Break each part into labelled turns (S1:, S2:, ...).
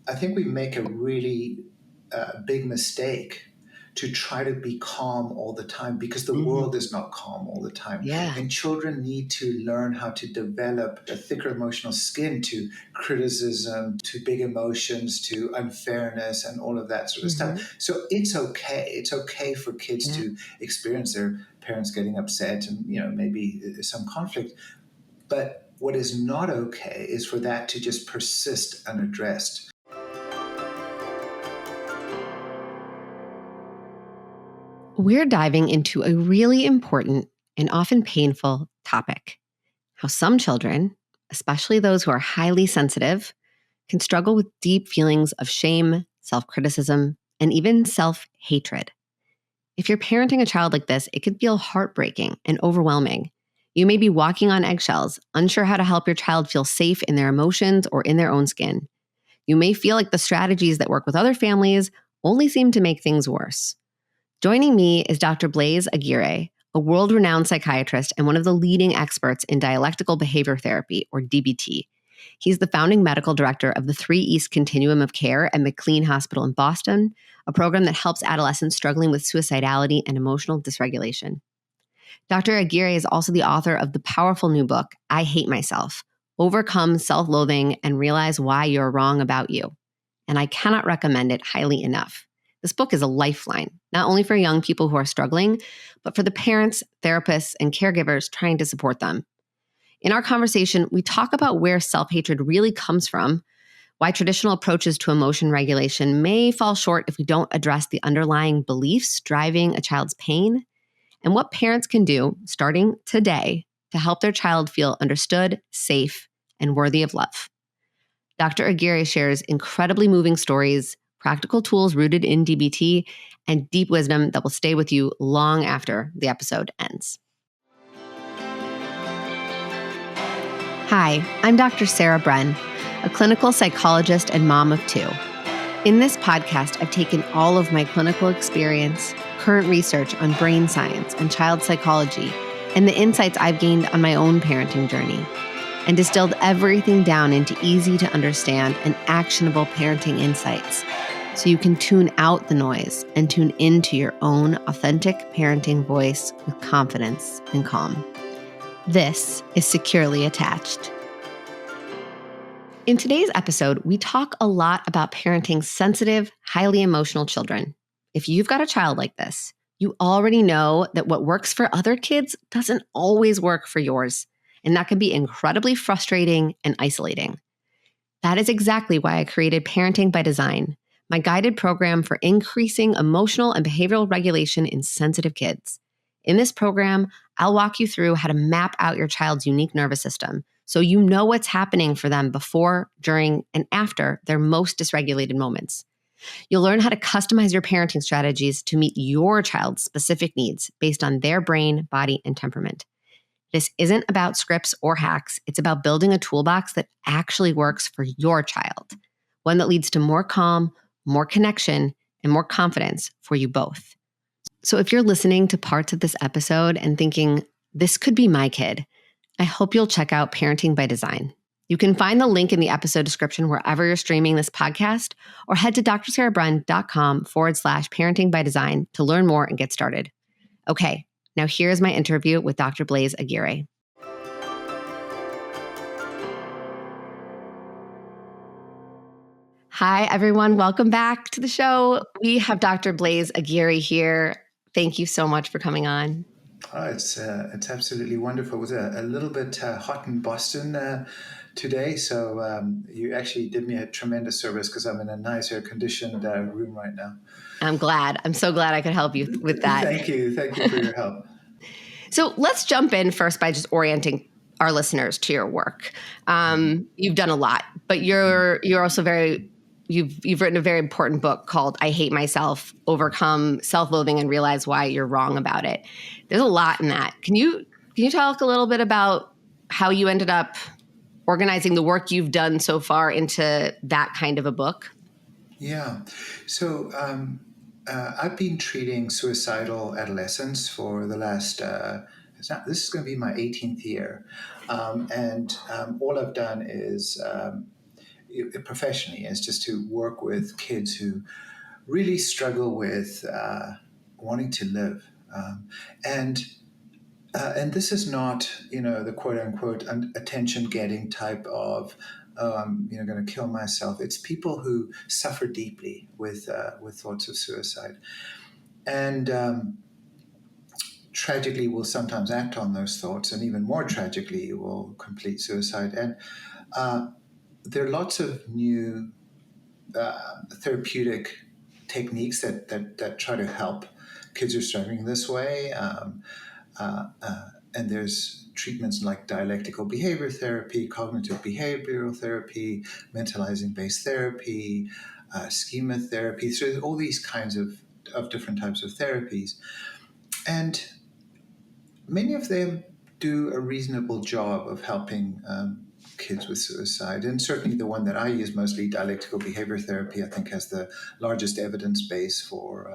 S1: I think we make a really big mistake to try to be calm all the time because the world is not calm all the time.
S2: Yeah.
S1: And children need to learn how to develop a thicker emotional skin to criticism, to big emotions, to unfairness, and all of that sort of stuff. So it's okay. It's okay for kids
S2: Yeah.
S1: to experience their parents getting upset and, maybe some conflict. But what is not okay is for that to just persist unaddressed.
S2: We're diving into a really important and often painful topic: how some children, especially those who are highly sensitive, can struggle with deep feelings of shame, self-criticism, and even self-hatred. If you're parenting a child like this, it could feel heartbreaking and overwhelming. You may be walking on eggshells, unsure how to help your child feel safe in their emotions or in their own skin. You may feel like the strategies that work with other families only seem to make things worse. Joining me is Dr. Blaise Aguirre, a world-renowned psychiatrist and one of the leading experts in dialectical behavior therapy, or DBT. He's the founding medical director of the 3 East Continuum of Care at McLean Hospital in Boston, a program that helps adolescents struggling with suicidality and emotional dysregulation. Dr. Aguirre is also the author of the powerful new book, I Hate Myself: Overcome Self-Loathing and Realize Why You're Wrong About You. And I cannot recommend it highly enough. This book is a lifeline, not only for young people who are struggling, but for the parents, therapists, and caregivers trying to support them. In our conversation, we talk about where self-hatred really comes from, why traditional approaches to emotion regulation may fall short if we don't address the underlying beliefs driving a child's pain, and what parents can do, starting today, to help their child feel understood, safe, and worthy of love. Dr. Aguirre shares incredibly moving stories, practical tools rooted in DBT, and deep wisdom that will stay with you long after the episode ends. Hi, I'm Dr. Sarah Bren, a clinical psychologist and mom of 2. In this podcast, I've taken all of my clinical experience, current research on brain science and child psychology, and the insights I've gained on my own parenting journey, and distilled everything down into easy to understand and actionable parenting insights so you can tune out the noise and tune into your own authentic parenting voice with confidence and calm. This is Securely Attached. In today's episode, we talk a lot about parenting sensitive, highly emotional children. If you've got a child like this, you already know that what works for other kids doesn't always work for yours. And that can be incredibly frustrating and isolating. That is exactly why I created Parenting by Design, my guided program for increasing emotional and behavioral regulation in sensitive kids. In this program, I'll walk you through how to map out your child's unique nervous system so you know what's happening for them before, during, and after their most dysregulated moments. You'll learn how to customize your parenting strategies to meet your child's specific needs based on their brain, body, and temperament. This isn't about scripts or hacks. It's about building a toolbox that actually works for your child, one that leads to more calm, more connection, and more confidence for you both. So if you're listening to parts of this episode and thinking, this could be my kid, I hope you'll check out Parenting by Design. You can find the link in the episode description wherever you're streaming this podcast, or head to drsarahbrun.com/parenting by design to learn more and get started. Okay, now here's my interview with Dr. Blaise Aguirre. Hi, everyone. Welcome back to the show. We have Dr. Blaise Aguirre here. Thank you so much for coming on.
S1: It's absolutely wonderful. It was a little bit hot in Boston today, so you actually did me a tremendous service because I'm in a nice air-conditioned room right now.
S2: I'm glad. I'm so glad I could help you with that.
S1: Thank you. Thank you for your help.
S2: So let's jump in first by just orienting our listeners to your work. You've done a lot, but you're also you've written a very important book called I Hate Myself: Overcome Self-Loathing and Realize Why You're Wrong About It. There's a lot in that. Can you talk a little bit about how you ended up organizing the work you've done so far into that kind of a book?
S1: Yeah. So I've been treating suicidal adolescents for the last, this is going to be my 18th year. And all I've done is, professionally is just to work with kids who really struggle with wanting to live. And this is not, the quote unquote attention getting type of, I'm going to kill myself. It's people who suffer deeply with thoughts of suicide, and tragically will sometimes act on those thoughts, and even more tragically will complete suicide. And there are lots of new therapeutic techniques that try to help kids who are struggling this way. And there's treatments like dialectical behavior therapy, cognitive behavioral therapy, mentalizing-based therapy, schema therapy. So there's all these kinds of different types of therapies. And many of them do a reasonable job of helping kids with suicide. And certainly the one that I use, mostly dialectical behavior therapy, I think has the largest evidence base for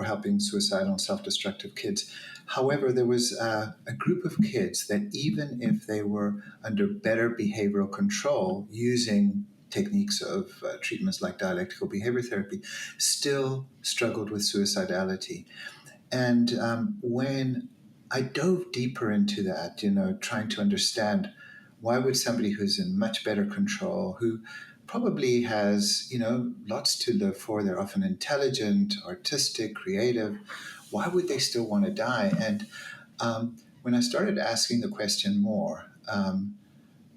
S1: helping suicidal and self-destructive kids. However, there was a group of kids that even if they were under better behavioral control using techniques of treatments like dialectical behavior therapy, still struggled with suicidality. And when I dove deeper into that, trying to understand why would somebody who's in much better control, who probably has, lots to live for, they're often intelligent, artistic, creative, why would they still want to die? And when I started asking the question more,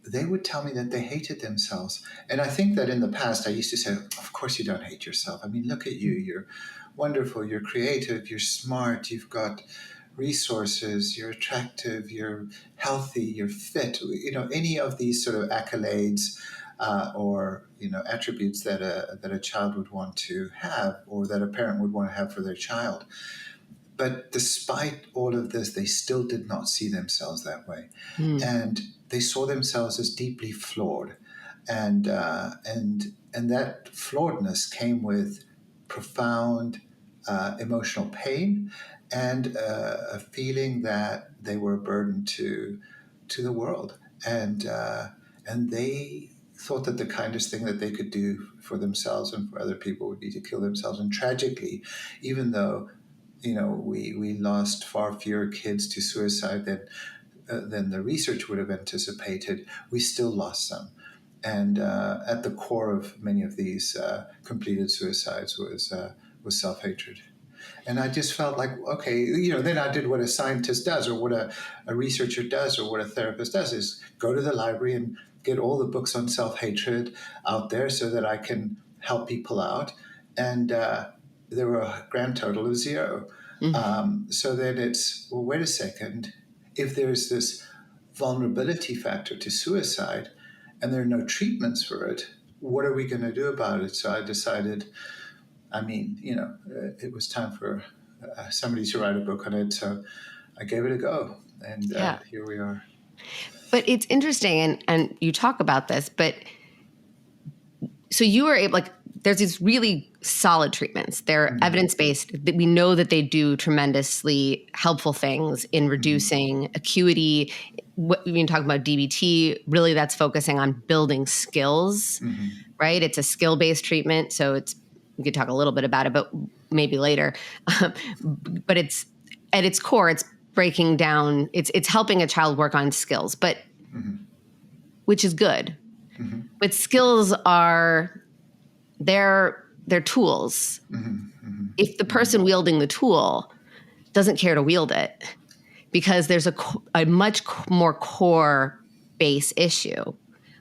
S1: they would tell me that they hated themselves. And I think that in the past, I used to say, of course you don't hate yourself. I mean, look at you. You're wonderful. You're creative. You're smart. You've got resources. You're attractive. You're healthy. You're fit. Any of these sort of accolades or attributes that a child would want to have, or that a parent would want to have for their child. But despite all of this, they still did not see themselves that way. And they saw themselves as deeply flawed. And that flawedness came with profound emotional pain and a feeling that they were a burden to the world. And they thought that the kindest thing that they could do for themselves and for other people would be to kill themselves. And tragically, even though we lost far fewer kids to suicide than the research would have anticipated, we still lost some. And at the core of many of these completed suicides was self-hatred. And I just felt like, okay, then I did what a scientist does, or what a researcher does, or what a therapist does, is go to the library and get all the books on self-hatred out there so that I can help people out. And there were a grand total of 0. So then it's, well, wait a second. If there's this vulnerability factor to suicide and there are no treatments for it, what are we going to do about it? So I decided, it was time for somebody to write a book on it. So I gave it a go. And here we are.
S2: But it's interesting, and you talk about this, but so you were able, there's these really solid treatments. They're evidence-based. We know that they do tremendously helpful things in reducing acuity. When you talk about DBT, really that's focusing on building skills, right? It's a skill-based treatment. So we could talk a little bit about it, but maybe later. But it's at its core, it's breaking down, it's helping a child work on skills, but which is good. But skills are they're tools. If the person wielding the tool doesn't care to wield it, because there's a much more core base issue,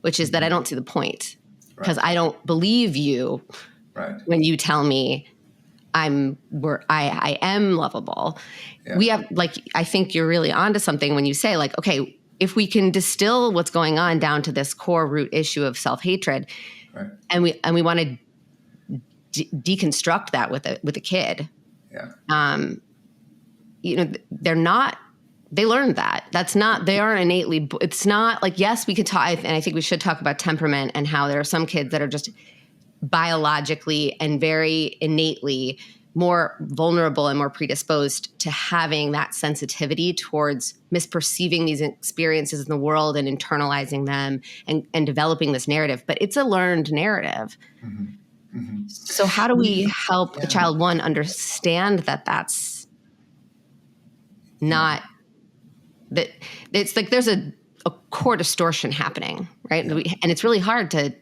S2: which is that I don't see the point, because I don't believe you when you tell me I am lovable. Yeah. We have, I think you're really onto something when you say, okay, if we can distill what's going on down to this core root issue of self-hatred, and we want to deconstruct that with a kid. Yeah. They learned that. They aren't innately, it's not yes, we could talk, and I think we should talk about temperament and how there are some kids that are just biologically and very innately more vulnerable and more predisposed to having that sensitivity towards misperceiving these experiences in the world and internalizing them and developing this narrative. But it's a learned narrative.
S1: Mm-hmm. Mm-hmm.
S2: So how do we help a child, one, understand that that's not, that it's like there's a core distortion happening, right? Yeah. And it's really hard to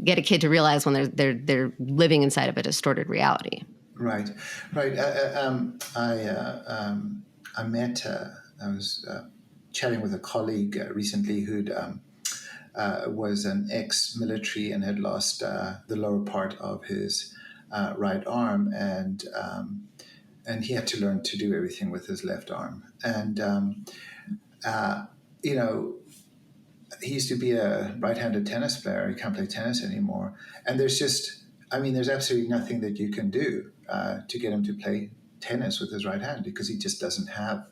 S2: get a kid to realize when they're living inside of a distorted reality.
S1: Right. I was chatting with a colleague recently who'd was an ex-military and had lost the lower part of his right arm, and he had to learn to do everything with his left arm. And he used to be a right-handed tennis player. He can't play tennis anymore. And there's absolutely nothing that you can do to get him to play tennis with his right hand, because he just doesn't have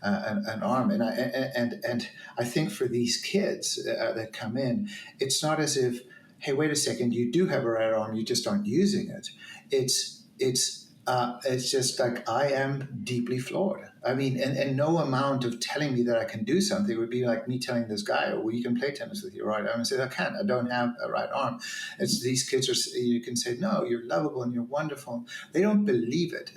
S1: an arm. And I think for these kids that come in, it's not as if, hey, wait a second, you do have a right arm, you just aren't using it. It's just like, I am deeply flawed. I mean, and no amount of telling me that I can do something would be like me telling this guy, well, you can play tennis with your right arm. And say, I can't, I don't have a right arm. It's these kids you can say, no, you're lovable and you're wonderful. They don't believe it.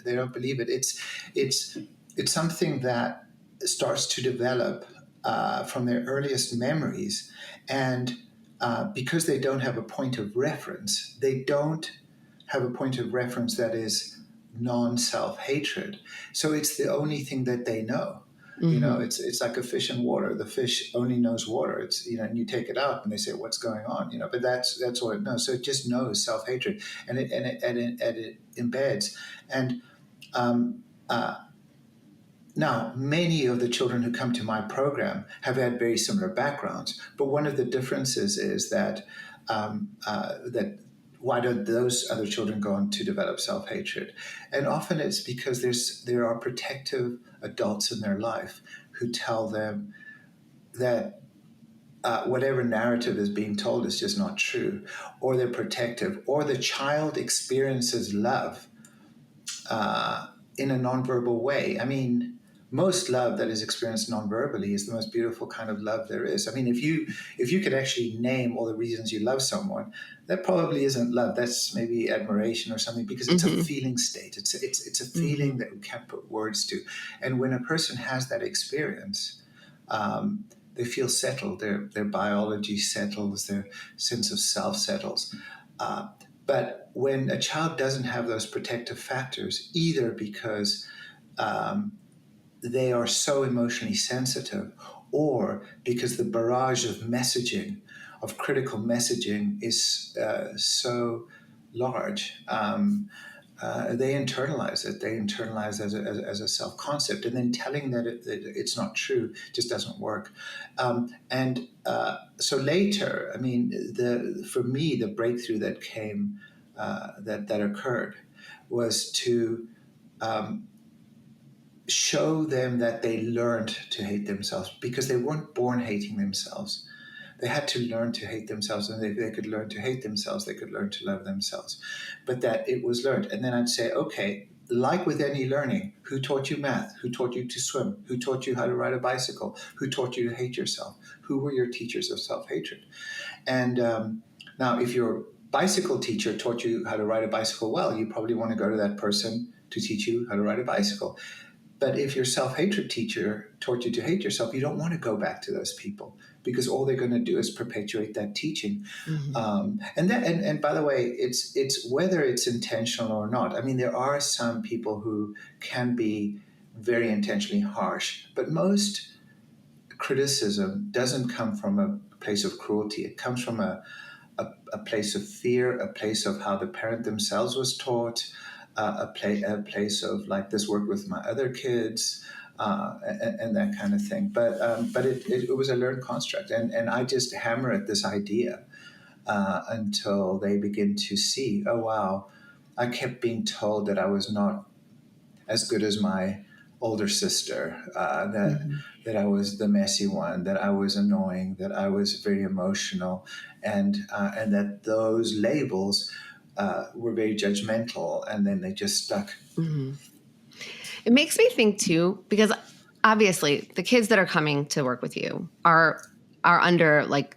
S1: It's something that starts to develop from their earliest memories. And because they don't have a point of reference, they don't have a point of reference that is non-self-hatred. So it's the only thing that they know. Mm-hmm. It's like a fish in water. The fish only knows water. It's, and you take it out and they say, what's going on? But that's all it knows. So it just knows self-hatred, and it embeds. And now, many of the children who come to my program have had very similar backgrounds, but one of the differences is that why don't those other children go on to develop self-hatred? And often it's because there are protective adults in their life who tell them that whatever narrative is being told is just not true, or they're protective, or the child experiences love in a nonverbal way. I mean, most love that is experienced non-verbally is the most beautiful kind of love there is. I mean, if you could actually name all the reasons you love someone, that probably isn't love. That's maybe admiration or something, because it's a feeling state. It's a feeling that we can't put words to. And when a person has that experience, they feel settled. Their biology settles. Their sense of self settles. But when a child doesn't have those protective factors, either because they are so emotionally sensitive, or because the barrage of messaging, of critical messaging, is so large, they internalize it. They internalize as a self-concept, and then telling that it's not true just doesn't work. So later, I mean, for me, the breakthrough that came, that occurred, was to show them that they learned to hate themselves, because they weren't born hating themselves. They had to learn to hate themselves, and they could learn to hate themselves. They could learn to love themselves, but that it was learned. And then I'd say, okay, like with any learning, who taught you math? Who taught you to swim? Who taught you how to ride a bicycle? Who taught you to hate yourself? Who were your teachers of self-hatred? And now, if your bicycle teacher taught you how to ride a bicycle well, you probably want to go to that person to teach you how to ride a bicycle. But if your self-hatred teacher taught you to hate yourself, you don't want to go back to those people, because all they're going to do is perpetuate that teaching. Mm-hmm. And by the way, it's whether it's intentional or not. I mean, there are some people who can be very intentionally harsh, but most criticism doesn't come from a place of cruelty. It comes from a place of fear, a place of how the parent themselves was taught, a place of, like, this worked with my other kids, and that kind of thing. But it was a learned construct, and I just hammer at this idea until they begin to see, oh wow, I kept being told that I was not as good as my older sister, that I was the messy one, that I was annoying, that I was very emotional, and that those labels were very judgmental, and then they just stuck.
S2: Mm-hmm. It makes me think too, because obviously the kids that are coming to work with you are under like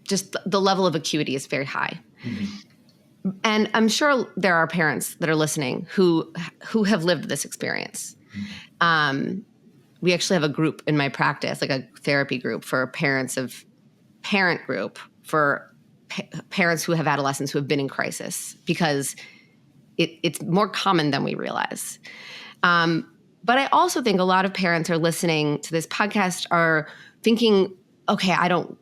S2: just the level of acuity is very high. Mm-hmm. And I'm sure there are parents that are listening who have lived this experience. Mm-hmm. We actually have a group in my practice, like a therapy group for parents of parent group for parents who have adolescents who have been in crisis, because it's more common than we realize. But I also think a lot of parents are listening to this podcast are thinking, okay, I don't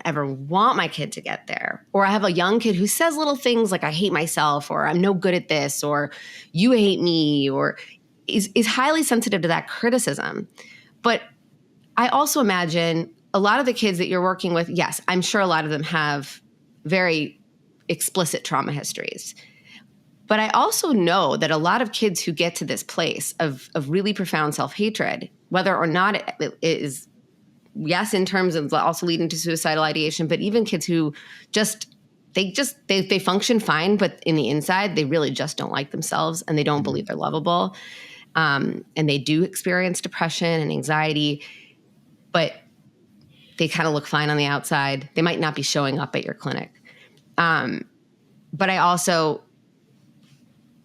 S2: ever want my kid to get there. Or I have a young kid who says little things like, I hate myself, or I'm no good at this, or you hate me, or is highly sensitive to that criticism. But I also imagine a lot of the kids that you're working with, yes, I'm sure a lot of them have very explicit trauma histories. But I also know that a lot of kids who get to this place of really profound self-hatred, whether or not it is, yes, in terms of also leading to suicidal ideation, but even kids who they function fine, but in the inside, they really just don't like themselves and they don't mm-hmm. believe they're lovable. And they do experience depression and anxiety, but they kind of look fine on the outside. They might not be showing up at your clinic. But I also,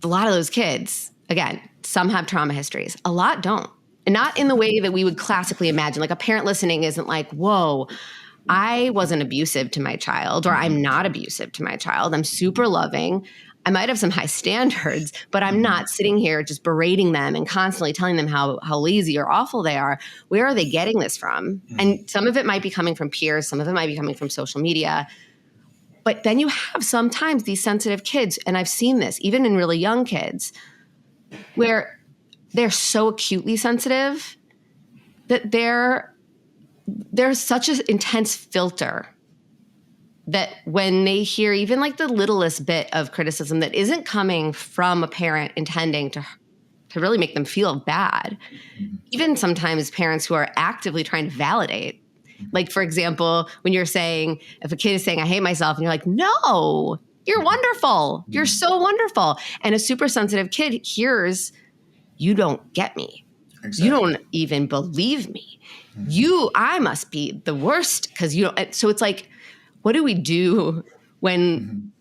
S2: a lot of those kids, again, some have trauma histories. A lot don't. And not in the way that we would classically imagine. Like a parent listening isn't like, whoa, I wasn't abusive to my child, or I'm not abusive to my child. I'm super loving. I might have some high standards, but I'm not sitting here just berating them and constantly telling them how lazy or awful they are. Where are they getting this from? And some of it might be coming from peers. Some of it might be coming from social media. But then you have sometimes these sensitive kids, and I've seen this even in really young kids, where they're so acutely sensitive that there's such an intense filter that when they hear even like the littlest bit of criticism that isn't coming from a parent intending to really make them feel bad, even sometimes parents who are actively trying to validate. Like, for example, when you're saying, if a kid is saying, I hate myself, and you're like, no, you're wonderful. You're so wonderful. And a super sensitive kid hears, you don't get me. Exactly. You don't even believe me. I must be the worst because you don't. So it's like, what do we do when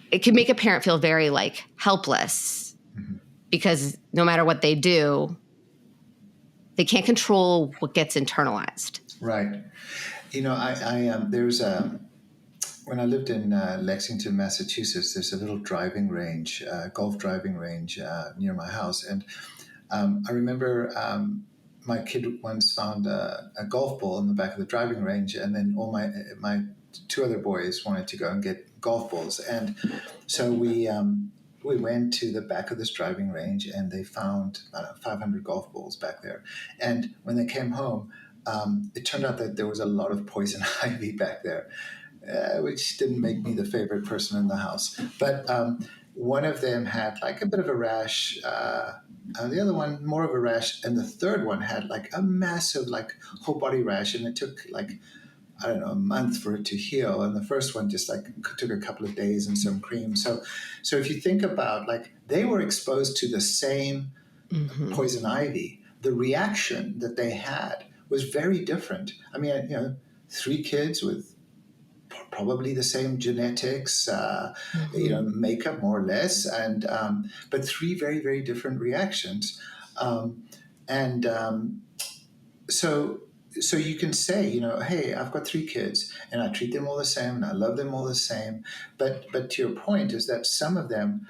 S2: it can make a parent feel very like helpless because no matter what they do, they can't control what gets internalized.
S1: Right. You know, there's when I lived in Lexington, Massachusetts, there's a little driving range, golf driving range near my house. And I remember my kid once found a golf ball in the back of the driving range, and then all my two other boys wanted to go and get golf balls. And so we went to the back of this driving range, and they found 500 golf balls back there. And when they came home, it turned out that there was a lot of poison ivy back there, which didn't make me the favorite person in the house. But one of them had like a bit of a rash, the other one more of a rash, and the third one had like a massive like whole body rash, and it took like, I don't know, a month for it to heal. And the first one just like took a couple of days and some cream. So if you think about like they were exposed to the same poison ivy, the reaction that they had was very different. I mean, 3 kids with probably the same genetics, makeup more or less, and but 3 very, very different reactions. So you can say, hey, I've got 3 kids and I treat them all the same and I love them all the same. But to your point is that some of them,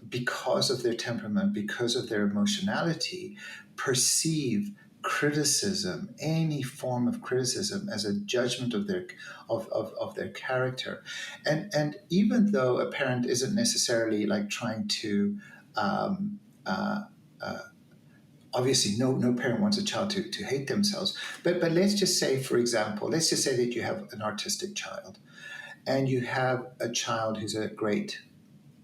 S1: because of their temperament, because of their emotionality, perceive criticism, any form of criticism, as a judgment of their character. And even though a parent isn't necessarily like trying to obviously, no parent wants a child to hate themselves. But let's just say, for example, let's just say that you have an artistic child and you have a child who's a great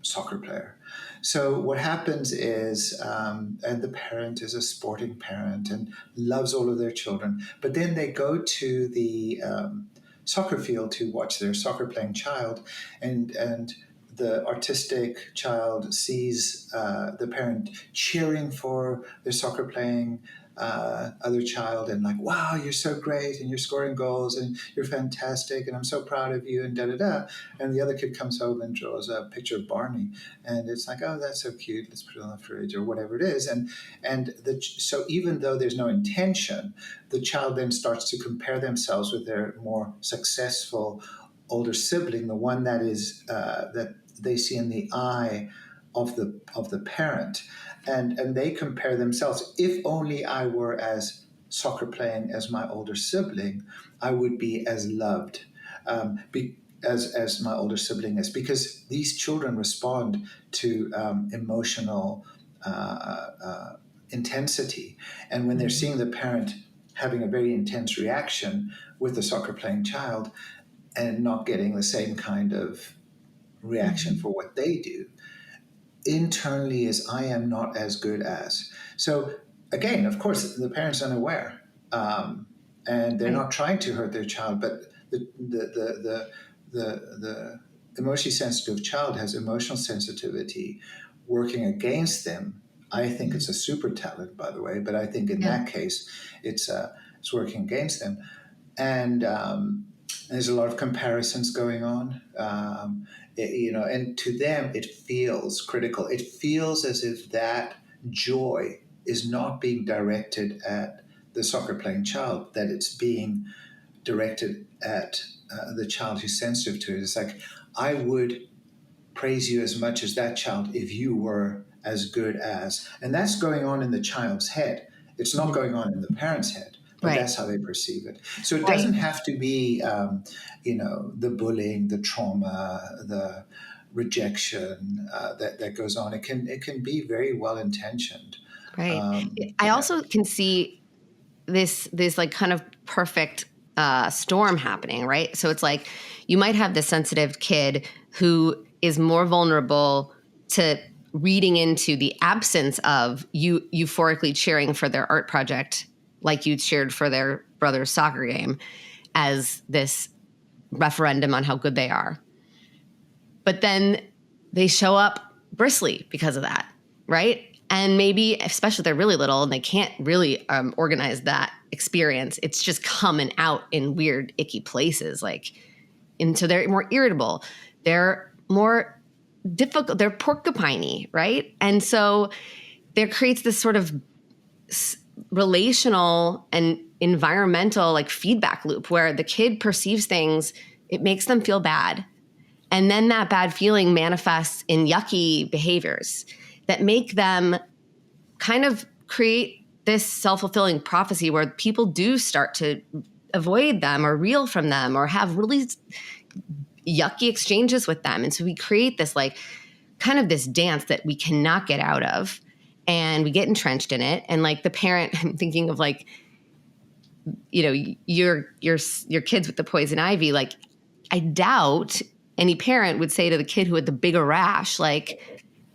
S1: soccer player. So what happens is, and the parent is a sporting parent and loves all of their children, but then they go to the soccer field to watch their soccer playing child, and the autistic child sees the parent cheering for their soccer playing other child and like, wow, you're so great and you're scoring goals and you're fantastic and I'm so proud of you and da da da. And the other kid comes home and draws a picture of Barney and it's like, oh, that's so cute. Let's put it on the fridge or whatever it is. So even though there's no intention, the child then starts to compare themselves with their more successful older sibling, the one that is that they see in the eye of the parent, and they compare themselves. If only I were as soccer playing as my older sibling, I would be as loved as my older sibling is, because these children respond to emotional intensity, and when they're seeing the parent having a very intense reaction with the soccer playing child and not getting the same kind of reaction for what they do, internally is I am not as good as. So again, of course, the parent's unaware, and they're not trying to hurt their child, but the emotionally sensitive child has emotional sensitivity working against them. I think it's a super talent, by the way, but I think in that case, it's working against them, and there's a lot of comparisons going on. And to them, it feels critical. It feels as if that joy is not being directed at the soccer playing child, that it's being directed at the child who's sensitive to it. It's like, I would praise you as much as that child if you were as good as. And that's going on in the child's head. It's not going on in the parent's head. But that's how they perceive it. So it doesn't have to be, the bullying, the trauma, the rejection that goes on. It can be very well intentioned.
S2: Right. I also can see this like kind of perfect storm happening, right? So it's like you might have this sensitive kid who is more vulnerable to reading into the absence of you euphorically cheering for their art project like you cheered for their brother's soccer game as this referendum on how good they are. But then they show up bristly because of that, right? And maybe, especially if they're really little and they can't really organize that experience, it's just coming out in weird, icky places. And so they're more irritable. They're more difficult. They're porcupiney, right? And so there creates this sort of relational and environmental feedback loop where the kid perceives things, it makes them feel bad. And then that bad feeling manifests in yucky behaviors that make them kind of create this self-fulfilling prophecy where people do start to avoid them or reel from them or have really yucky exchanges with them. And so we create this kind of this dance that we cannot get out of. And we get entrenched in it. And the parent, I'm thinking of your kids with the poison ivy. I doubt any parent would say to the kid who had the bigger rash,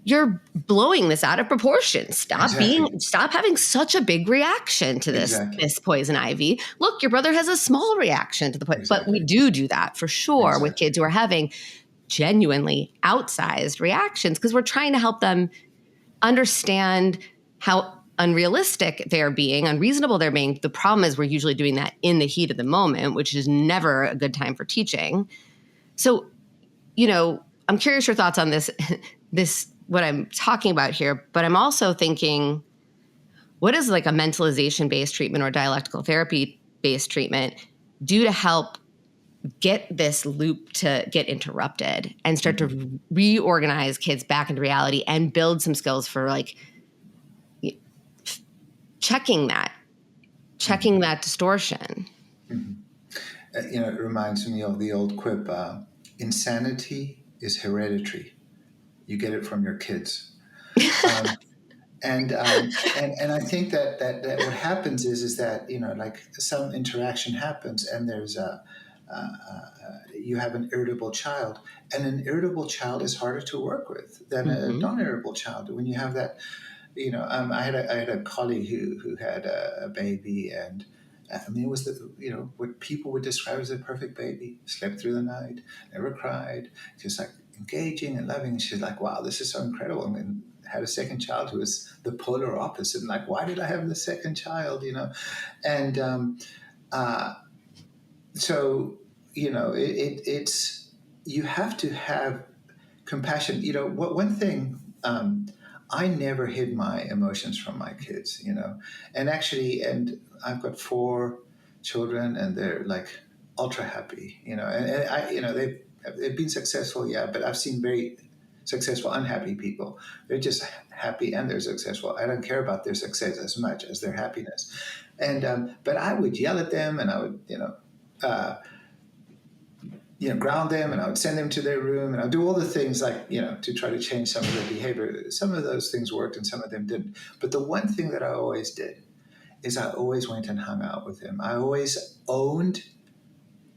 S2: you're blowing this out of proportion. Stop having such a big reaction to this poison ivy. Look, your brother has a small reaction to the poison. But we do that for sure with kids who are having genuinely outsized reactions because we're trying to help them understand how unrealistic they're being, unreasonable they're being. The problem is we're usually doing that in the heat of the moment, which is never a good time for teaching. So, I'm curious your thoughts on this, what I'm talking about here, but I'm also thinking, what is a mentalization-based treatment or dialectical therapy-based treatment do to help get this loop to get interrupted and start to reorganize kids back into reality and build some skills for checking that distortion.
S1: It reminds me of the old quip, insanity is hereditary. You get it from your kids. And I think that what happens is that, some interaction happens and there's you have an irritable child, and an irritable child is harder to work with than a non-irritable child. When you have that, I had a colleague who had a baby, and it was what people would describe as a perfect baby. Slept through the night, never cried, just engaging and loving. And she's like, wow, this is so incredible. And then had a second child who was the polar opposite. And like, why did I have the second child? And uh, so, it's, you have to have compassion. One thing, I never hid my emotions from my kids, and I've got 4 children, and they're like ultra happy, and I, they've been successful, yeah, but I've seen very successful, unhappy people. They're just happy and they're successful. I don't care about their success as much as their happiness. And, but I would yell at them, and I would, uh, ground them, and I would send them to their room, and I'd do all the things like, to try to change some of their behavior. Some of those things worked and some of them didn't. But the one thing that I always did is I always went and hung out with them. I always owned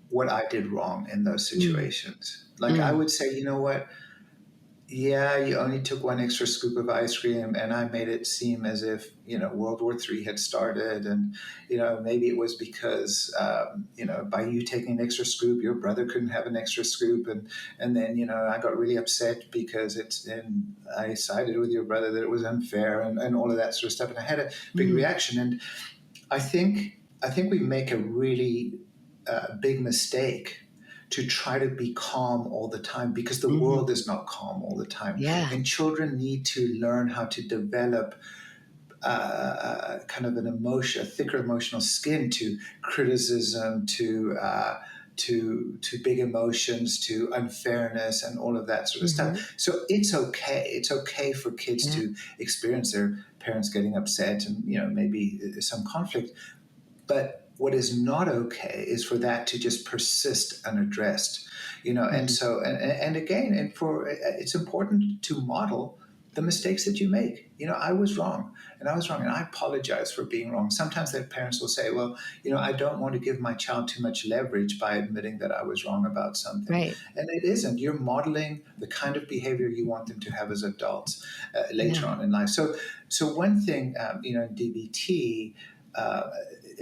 S1: what I did wrong in those situations. Like I would say, you know what? Yeah, you only took 1 extra scoop of ice cream, and I made it seem as if, World War III had started. And, maybe it was because, by you taking an extra scoop, your brother couldn't have an extra scoop. And then, I got really upset because and I sided with your brother that it was unfair and all of that sort of stuff. And I had a big reaction. And I think we make a really big mistake to try to be calm all the time, because the world is not calm all the time.
S2: Yeah.
S1: And children need to learn how to develop kind of a thicker emotional skin to criticism, to big emotions, to unfairness, and all of that sort of stuff. So it's okay. It's okay for kids to experience their parents getting upset and, maybe some conflict. But what is not okay is for that to just persist unaddressed, and so, and again, it's important to model the mistakes that you make. I was wrong, and I apologize for being wrong. Sometimes their parents will say, well, I don't want to give my child too much leverage by admitting that I was wrong about something.
S2: Right.
S1: And it isn't. You're modeling the kind of behavior you want them to have as adults later on in life. So one thing, in DBT,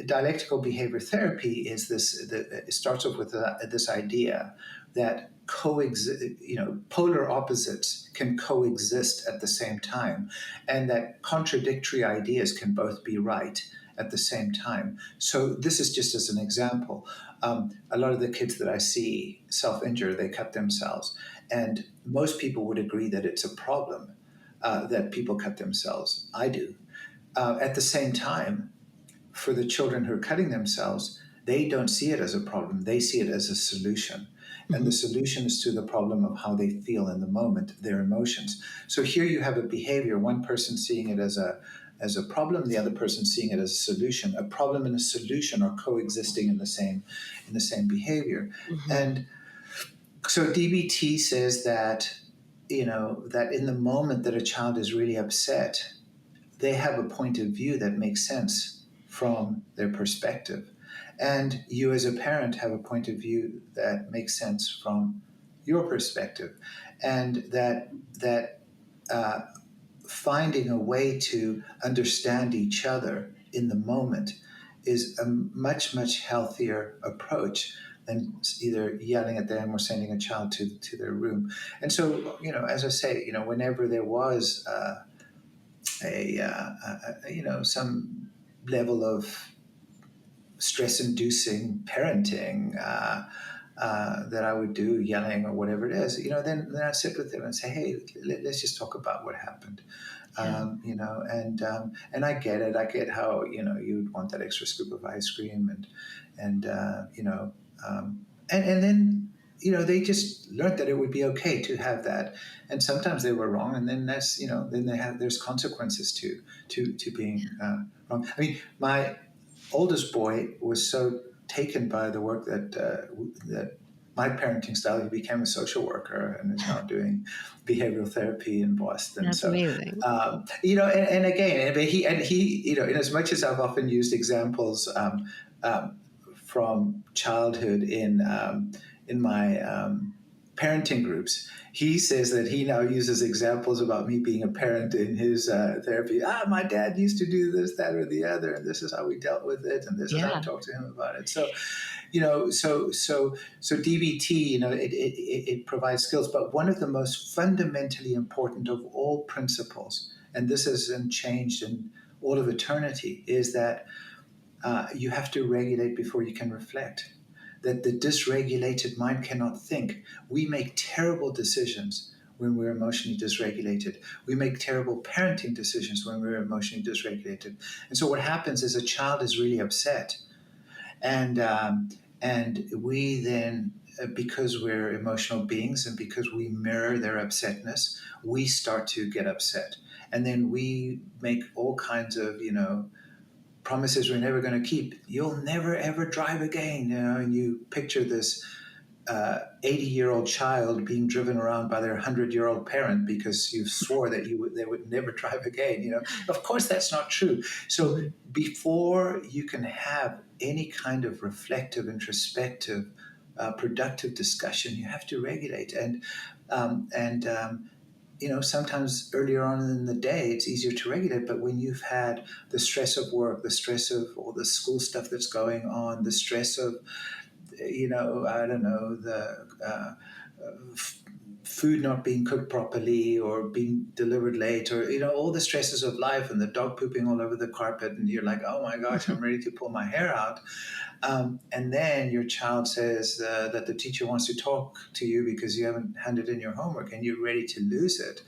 S1: dialectical behavior therapy is this. It starts off with this idea that polar opposites can coexist at the same time, and that contradictory ideas can both be right at the same time. So this is just as an example. A lot of the kids that I see self-injure, they cut themselves, and most people would agree that it's a problem that people cut themselves. I do. At the same time, for the children who are cutting themselves, they don't see it as a problem. They see it as a solution. And the solution is to the problem of how they feel in the moment, their emotions. So here you have a behavior, one person seeing it as a problem, the other person seeing it as a solution. A problem and a solution are coexisting in the same behavior. And so DBT says that, that in the moment that a child is really upset, they have a point of view that makes sense from their perspective. And you as a parent have a point of view that makes sense from your perspective. And that finding a way to understand each other in the moment is a much, much healthier approach than either yelling at them or sending a child to their room. And so, as I say, whenever there was some level of stress-inducing parenting that I would do, yelling or whatever it is, then I sit with them and say, hey, let's just talk about what happened. And I get it. I get how, you'd want that extra scoop of ice cream and then, they just learned that it would be okay to have that. And sometimes they were wrong. And then that's, then there's consequences to being wrong. I mean, my oldest boy was so taken by the work that my parenting style, he became a social worker and is now doing behavioral therapy in Boston.
S2: That's amazing.
S1: And again, he, in as much as I've often used examples from childhood in my parenting groups, he says that he now uses examples about me being a parent in his therapy. My dad used to do this, that, or the other, and this is how we dealt with it, and this is how I talked to him about it. So, So DBT, it provides skills, but one of the most fundamentally important of all principles, and this hasn't changed in all of eternity, is that you have to regulate before you can reflect. That the dysregulated mind cannot think. We make terrible decisions when we're emotionally dysregulated. We make terrible parenting decisions when we're emotionally dysregulated. And so what happens is a child is really upset, and we then, because we're emotional beings and because we mirror their upsetness, we start to get upset, and then we make all kinds of promises we're never going to keep. You'll never ever drive again, and you picture this 80-year-old child being driven around by their 100-year-old parent because you swore that they would never drive again. Of course, that's not true. So before you can have any kind of reflective, introspective, productive discussion, you have to regulate. Sometimes earlier on in the day, it's easier to regulate. But when you've had the stress of work, the stress of all the school stuff that's going on, the stress of I don't know, the food not being cooked properly or being delivered late, or all the stresses of life, and the dog pooping all over the carpet, and you're like, oh my gosh, I'm ready to pull my hair out. And then your child says that the teacher wants to talk to you because you haven't handed in your homework, and you're ready to lose it.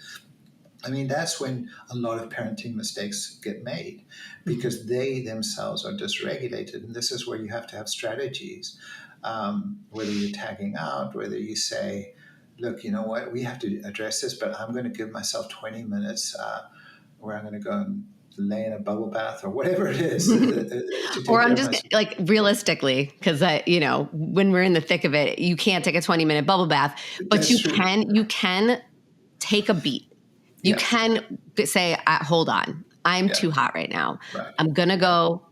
S1: I mean, that's when a lot of parenting mistakes get made, because they themselves are dysregulated. And this is where you have to have strategies, whether you're tagging out, whether you say, look, you know what, we have to address this, but I'm going to give myself 20 minutes where I'm going to go and lay in a bubble bath or whatever it is.
S2: Or I'm just like, realistically, because when we're in the thick of it, you can't take a 20-minute bubble bath, but
S1: That's
S2: you
S1: true.
S2: can take a beat. You can say, hold on, I'm too hot right now.
S1: Right.
S2: I'm going to go,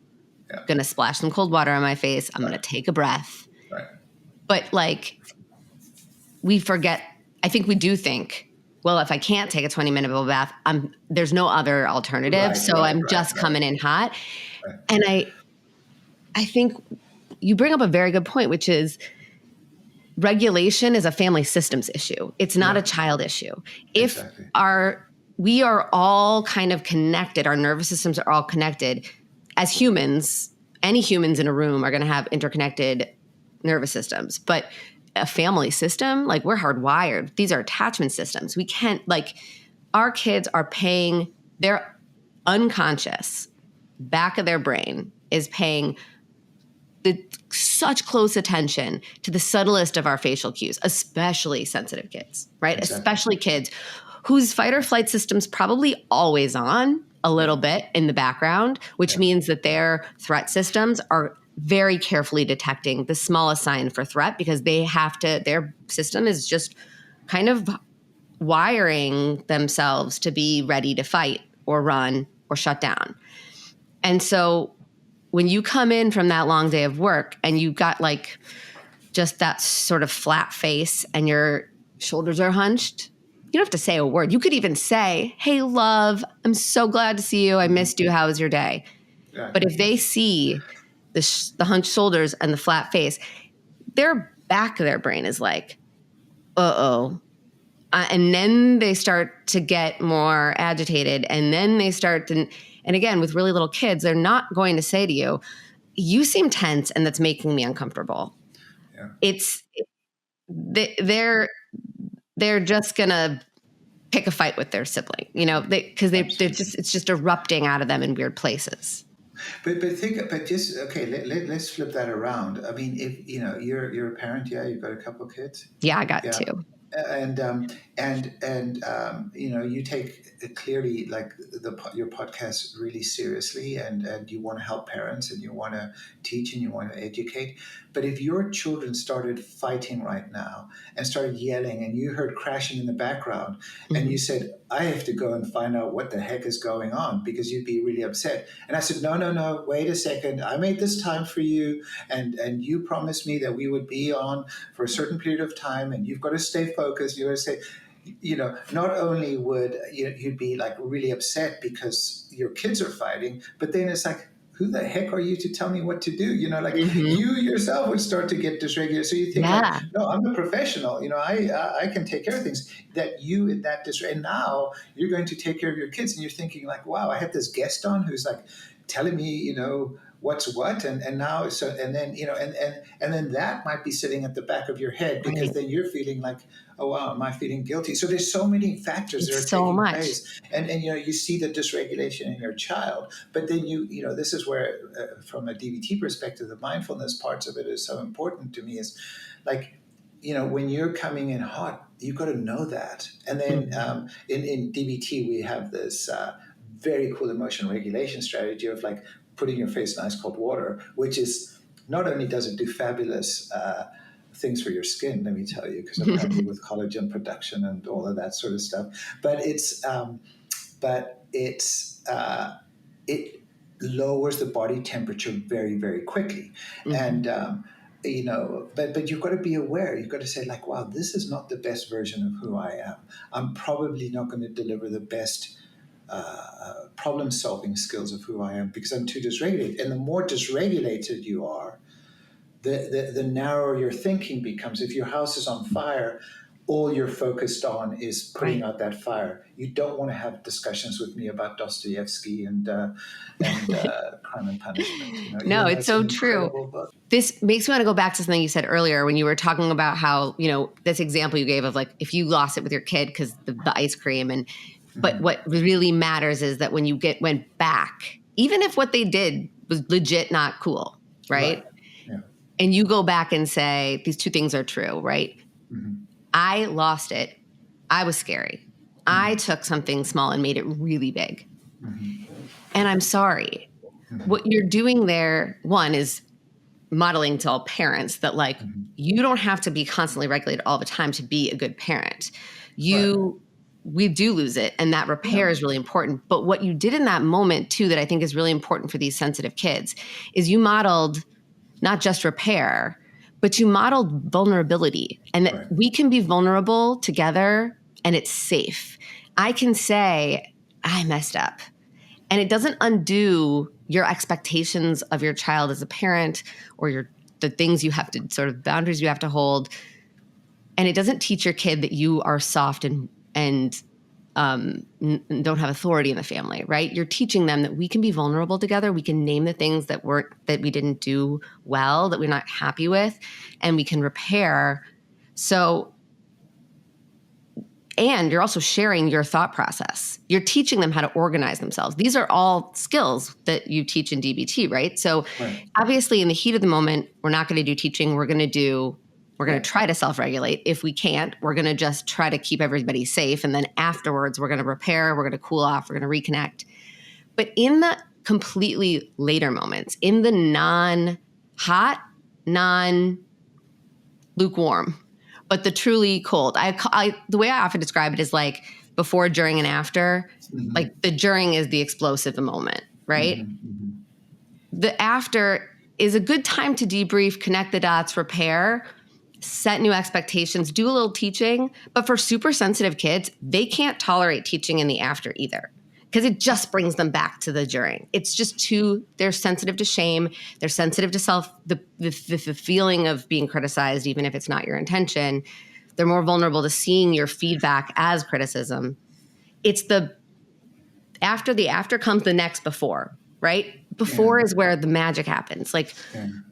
S2: going to splash some cold water on my face. I'm going to take a breath.
S1: Right.
S2: But we forget, I think we do think, well, if I can't take a 20-minute bubble bath, there's no other alternative. I'm just coming in hot.
S1: Right.
S2: And I think you bring up a very good point, which is regulation is a family systems issue. It's not a child issue.
S1: Exactly.
S2: We are all kind of connected, our nervous systems are all connected. As humans, any humans in a room are going to have interconnected nervous systems. But a family system, we're hardwired. These are attachment systems. We can't, our kids are paying, their unconscious back of their brain is paying such close attention to the subtlest of our facial cues, especially sensitive kids, right? Exactly. Especially kids whose fight or flight system's probably always on a little bit in the background, which means that their threat systems are very carefully detecting the smallest sign for threat, because their system is just kind of wiring themselves to be ready to fight or run or shut down. And so when you come in from that long day of work and you got just that sort of flat face and your shoulders are hunched, you don't have to say a word. You could even say, hey, love, I'm so glad to see you. I missed you. How was your day? Yeah. But if they see the hunched shoulders and the flat face, their back of their brain is like, uh-oh. And then they start to get more agitated. And then they start to, and again, with really little kids, they're not going to say to you, you seem tense and that's making me uncomfortable. Yeah. They're just going to pick a fight with their sibling, because it's just erupting out of them in weird places.
S1: But let's flip that around. I mean, if you're a parent, you've got a couple of kids.
S2: Yeah, I got two.
S1: And you take clearly your podcast really seriously, and you want to help parents, and you want to teach, and you want to educate. But if your children started fighting right now and started yelling, and you heard crashing in the background, and you said, I have to go and find out what the heck is going on, because you'd be really upset. And I said, no, wait a second. I made this time for you, and you promised me that we would be on for a certain period of time, and you've got to stay focused. You've got to say, not only would you'd be really upset because your kids are fighting, but then it's like, who the heck are you to tell me what to do? Like
S2: Mm-hmm.
S1: you yourself would start to get dysregulated. So you think like,
S2: Yeah.
S1: no, I'm a professional. I can take care of things. That you in that and now you're going to take care of your kids, and you're thinking like, wow, I had this guest on who's like telling me, what's what, and now so and then and then that might be sitting at the back of your head, because
S2: Right.
S1: then you're feeling like, oh wow, am I feeling guilty? So there's so many factors that
S2: It's
S1: are
S2: so
S1: taking
S2: much.
S1: place, and you see the dysregulation in your child, but then this is where from a DBT perspective, the mindfulness parts of it is so important to me. Is like, when you're coming in hot, you got to know that. And then
S2: Mm-hmm.
S1: in DBT, we have this very cool emotion regulation strategy of like putting your face in ice cold water, which is not only does it do fabulous things for your skin, let me tell you, because apparently with collagen production and all of that sort of stuff, but it lowers the body temperature very, very quickly.
S2: Mm-hmm.
S1: And but you've got to be aware. You've got to say like, wow, this is not the best version of who I am. I'm probably not going to deliver the best problem solving skills of who I am, because I'm too dysregulated. And the more dysregulated you are, the narrower your thinking becomes. If your house is on fire, all you're focused on is putting
S2: Right.
S1: out that fire. You don't want to have discussions with me about Dostoevsky and Crime and Punishment.
S2: No,
S1: Even though
S2: it's
S1: it's
S2: so
S1: an
S2: true.
S1: incredible book.
S2: This makes me want to go back to something you said earlier when you were talking about how, this example you gave of like, if you lost it with your kid because the ice cream but
S1: Mm-hmm.
S2: what really matters is that when you went back, even if what they did was legit not cool, right?
S1: Right. Yeah.
S2: And you go back and say, these two things are true, right?
S1: Mm-hmm.
S2: I lost it. I was scary. I
S1: Mm-hmm.
S2: took something small and made it really big.
S1: Mm-hmm.
S2: And I'm sorry.
S1: Mm-hmm.
S2: What you're doing there, one, is modeling to all parents that like,
S1: Mm-hmm.
S2: you don't have to be constantly regulated all the time to be a good parent.
S1: Right.
S2: We do lose it, and that
S1: Yeah.
S2: repair is really important. But what you did in that moment too, that I think is really important for these sensitive kids, is you modeled not just repair, but you modeled vulnerability, and that
S1: Right.
S2: we can be vulnerable together and it's safe. I can say, I messed up. And it doesn't undo your expectations of your child as a parent, or the things you have to sort of boundaries you have to hold. And it doesn't teach your kid that you are soft and don't have authority in the family, right? You're teaching them that we can be vulnerable together. We can name the things that we didn't do well, that we're not happy with, and we can repair. So, and you're also sharing your thought process. You're teaching them how to organize themselves. These are all skills that you teach in DBT, right? So
S1: Right.
S2: obviously in the heat of the moment, we're not going to do teaching. We're going to try to self-regulate. If we can't, we're going to just try to keep everybody safe. And then afterwards, we're going to repair, we're going to cool off, we're going to reconnect. But in the completely later moments, in the non-hot, non-lukewarm, but the truly cold, the way I often describe it is like before, during, and after.
S1: Mm-hmm.
S2: Like the during is the explosive moment, right?
S1: Mm-hmm. Mm-hmm.
S2: The after is a good time to debrief, connect the dots, repair, set new expectations, do a little teaching. But for super sensitive kids, they can't tolerate teaching in the after either, because it just brings them back to the during. It's just they're sensitive to shame. They're sensitive to the feeling of being criticized, even if it's not your intention. They're more vulnerable to seeing your feedback as criticism. It's the after comes the next before, right? Before is where the magic happens. Like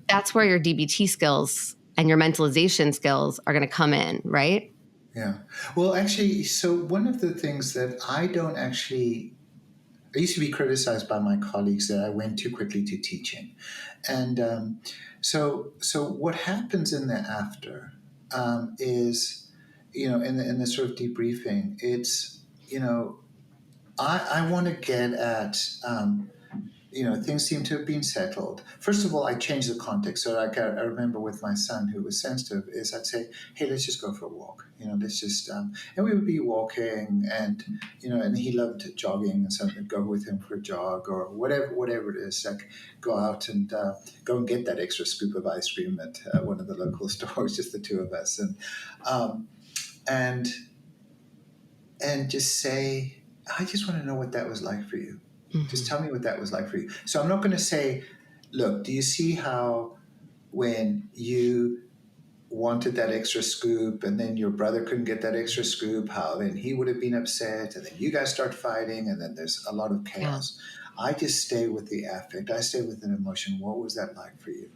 S2: that's where your DBT skills and your mentalization skills are going to come in, right?
S1: Yeah. Well, actually, so one of the things that I used to be criticized by my colleagues that I went too quickly to teaching. And so what happens in the after is, in the sort of debriefing, it's, I want to get at, things seem to have been settled. First of all, I changed the context. So like I remember with my son who was sensitive is I'd say, hey, let's just go for a walk. Let's just, and we would be walking and, and he loved jogging. And so I'd go with him for a jog or whatever it is, like go out and go and get that extra scoop of ice cream at one of the local stores, just the two of us. And just say, I just want to know what that was like for you. Just tell me what that was like for you. So I'm not going to say, look, do you see how when you wanted that extra scoop and then your brother couldn't get that extra scoop, how then he would have been upset and then you guys start fighting and then there's a lot of
S2: Yeah.
S1: chaos. I just stay with the affect. I stay with an emotion. What was that like for you?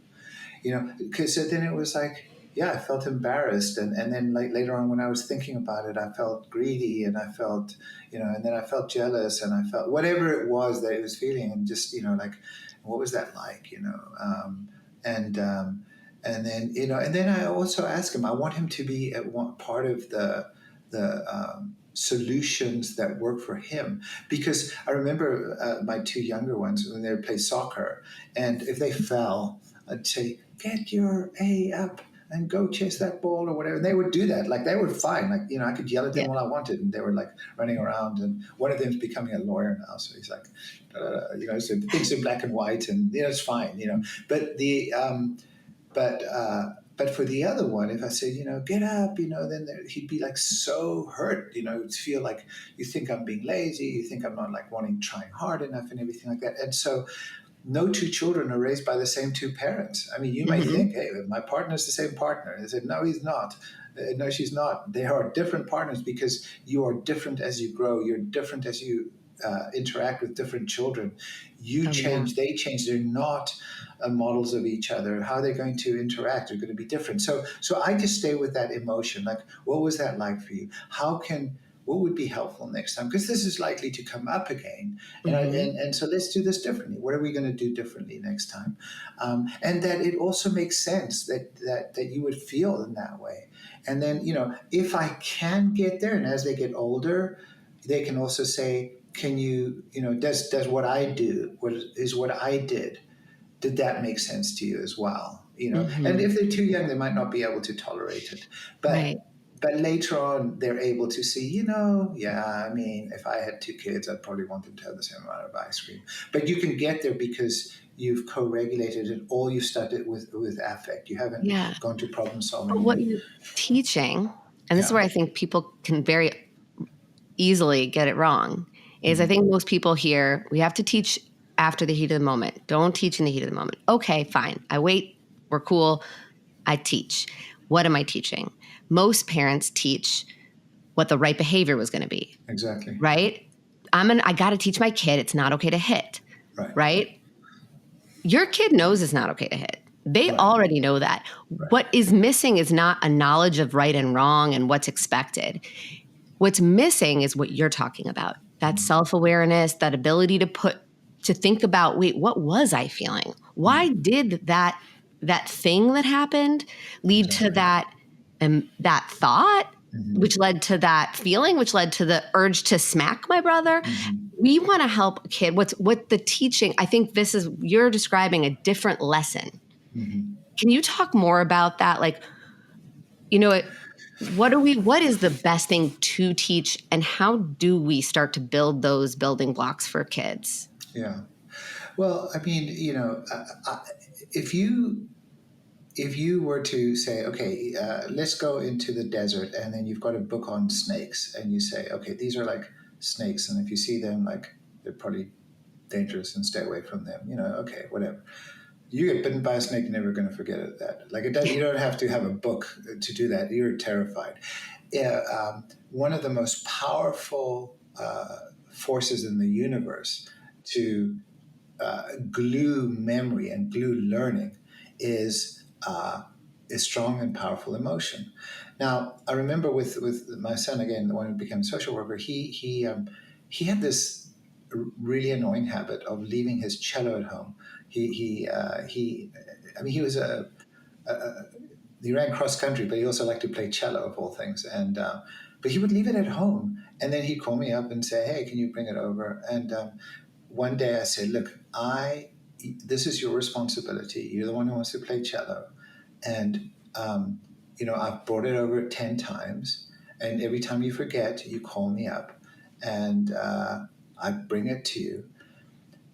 S1: Because then it was like, yeah, I felt embarrassed. And then like later on when I was thinking about it, I felt greedy and I felt, and then I felt jealous and I felt whatever it was that I was feeling and just, like, what was that like, and, and then, and then I also ask him, I want him to be at one part of the solutions that work for him. Because I remember my two younger ones when they would play soccer, and if they fell, I'd say, get your A up and go chase that ball or whatever. And they would do that. Like they were fine. Like, I could yell at them all I wanted and they were like running around. And one of them's becoming a lawyer now. So he's like, so things in black and white and, it's fine, But but for the other one, if I said, get up, then he'd be like so hurt, it'd feel like you think I'm being lazy, you think I'm not like trying hard enough and everything like that. And so no two children are raised by the same two parents. I mean, you might think, hey, my partner's the same partner. And they said, no, he's not. No, she's not. They are different partners because you are different as you grow. You're different as you interact with different children. You change, they change. They're not models of each other. How they're going to interact are going to be different. So I just stay with that emotion. Like, what was that like for you? What would be helpful next time? Because this is likely to come up again. And so let's do this differently. What are we going to do differently next time? And that it also makes sense that you would feel in that way. And then, if I can get there, and as they get older, they can also say, can you, does what I do, what I did that make sense to you as well? And if they're too young, they might not be able to tolerate it. But later on, they're able to see, I mean, if I had two kids, I'd probably want them to have the same amount of ice cream. But you can get there because you've co-regulated it, or you started with affect. You haven't gone to problem solving.
S2: But what you're teaching, and this is where I think people can very easily get it wrong, is I think most people here, we have to teach after the heat of the moment. Don't teach in the heat of the moment. Okay, fine. I wait. We're cool. I teach. What am I teaching? Most parents teach what the right behavior was going to be.
S1: Exactly.
S2: Right? I got to teach my kid it's not okay to hit. Right? Your kid knows it's not okay to hit. They already know that. What is missing is not a knowledge of right and wrong and what's expected. What's missing is what you're talking about. That self-awareness, that ability to think about, wait, what was I feeling? Why did that thing that happened lead to that thought, which led to that feeling, which led to the urge to smack my brother? We want to help a kid. What the teaching, I think you're describing a different lesson. Can you talk more about that? Like, what is the best thing to teach, and how do we start to build those building blocks for kids?
S1: Yeah. Well, I mean, if you were to say, okay, let's go into the desert, and then you've got a book on snakes, and you say, okay, these are like snakes, and if you see them, like they're probably dangerous and stay away from them. Okay, whatever. You get bitten by a snake, you're never going to forget that. Like you don't have to have a book to do that. You're terrified. One of the most powerful forces in the universe to glue memory and glue learning is strong and powerful emotion. Now, I remember with my son, again, the one who became a social worker, he had this really annoying habit of leaving his cello at home. He was he ran cross country, but he also liked to play cello of all things. And but he would leave it at home, and then he'd call me up and say, "Hey, can you bring it over?" And one day I said, "Look, this is your responsibility. You're the one who wants to play cello, and I've brought it over 10 times, and every time you forget, you call me up, and I bring it to you.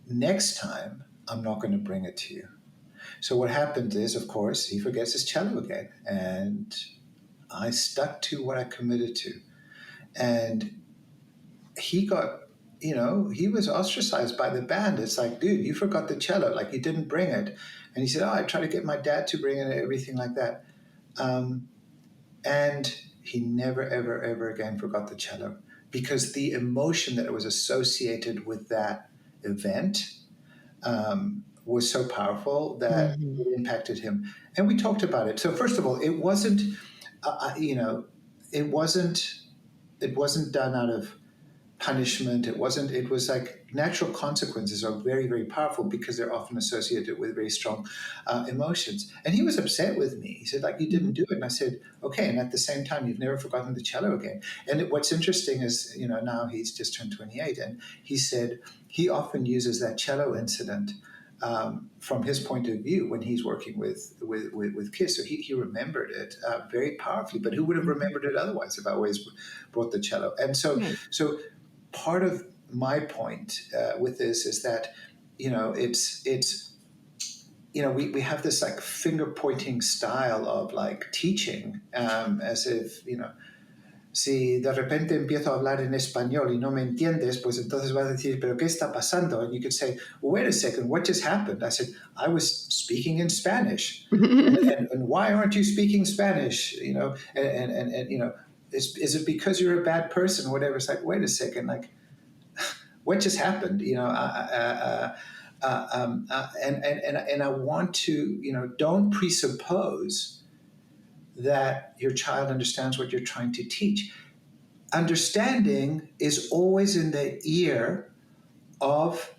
S1: Next time, I'm not going to bring it to you." So what happened is, of course, he forgets his cello again, and I stuck to what I committed to, and he got he was ostracized by the band. It's like, dude, you forgot the cello, like you didn't bring it. And he said, I tried to get my dad to bring it and everything like that. And he never, ever, ever again forgot the cello, because the emotion that was associated with that event was so powerful that it impacted him. And we talked about it. So first of all, it wasn't, it wasn't done out of punishment. It was like natural consequences are very, very powerful because they're often associated with very strong emotions. And he was upset with me. He said, like, you didn't do it. And I said, okay. And at the same time, you've never forgotten the cello again. And what's interesting is, now he's just turned 28, and he said he often uses that cello incident from his point of view when he's working with kids. So he remembered it very powerfully, but who would have remembered it otherwise if I always brought the cello? And so part of my point with this is that, it's we have this like finger pointing style of like teaching, as if, si de repente empiezo a hablar en español y no me entiendes, pues entonces vas a decir, pero ¿qué está pasando? And you could say, well, wait a second, what just happened? I said, I was speaking in Spanish. and why aren't you speaking Spanish? And is it because you're a bad person or whatever? It's like, wait a second, like, what just happened? And I want to, don't presuppose that your child understands what you're trying to teach. Understanding is always in the ear of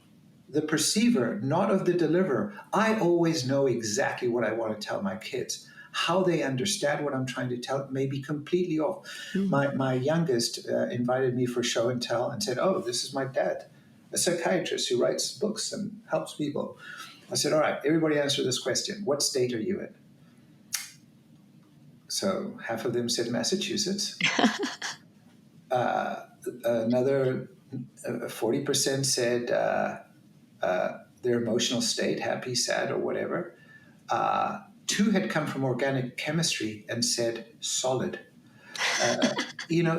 S1: the perceiver, not of the deliverer. I always know exactly what I want to tell my kids. How they understand what I'm trying to tell may be completely off. My youngest invited me for show and tell and said, oh, this is my dad, a psychiatrist who writes books and helps people. I said, all right, everybody answer this question. What state are you in? So half of them said Massachusetts. Another 40% said their emotional state, happy, sad, or whatever. 2 had come from organic chemistry and said solid.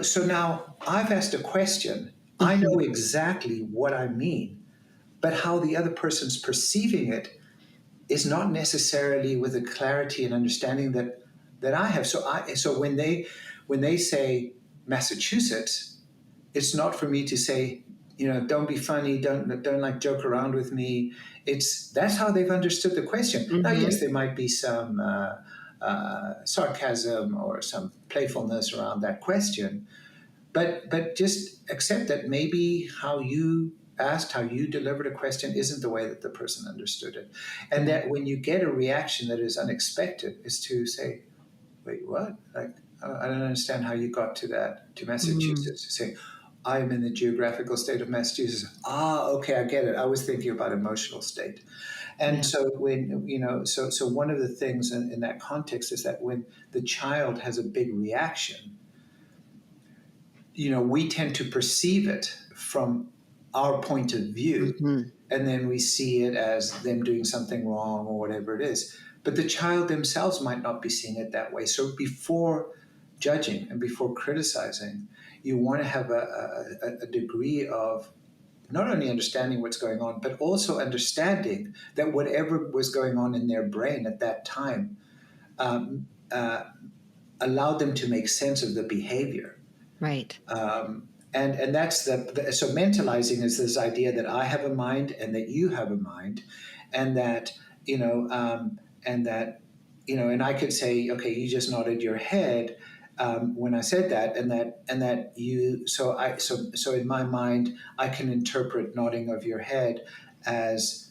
S1: So now I've asked a question. I know exactly what I mean, but how the other person's perceiving it is not necessarily with the clarity and understanding that I have. So when they say Massachusetts, it's not for me to say, don't be funny, don't like joke around with me. That's how they've understood the question. Now, yes, there might be some sarcasm or some playfulness around that question, but just accept that maybe how you asked, how you delivered a question isn't the way that the person understood it. And that when you get a reaction that is unexpected, is to say, wait, what? Like, I don't understand how you got to Massachusetts. You say, I'm in the geographical state of Massachusetts. Okay, I get it. I was thinking about emotional state. And so when, so one of the things in that context is that when the child has a big reaction, we tend to perceive it from our point of view, and then we see it as them doing something wrong or whatever it is. But the child themselves might not be seeing it that way. So before judging and before criticizing, you want to have a degree of not only understanding what's going on, but also understanding that whatever was going on in their brain at that time allowed them to make sense of the behavior.
S2: Right.
S1: And that's so mentalizing is this idea that I have a mind and that you have a mind, and that, and I could say, okay, you just nodded your head when I said that, and that you, so in my mind, I can interpret nodding of your head as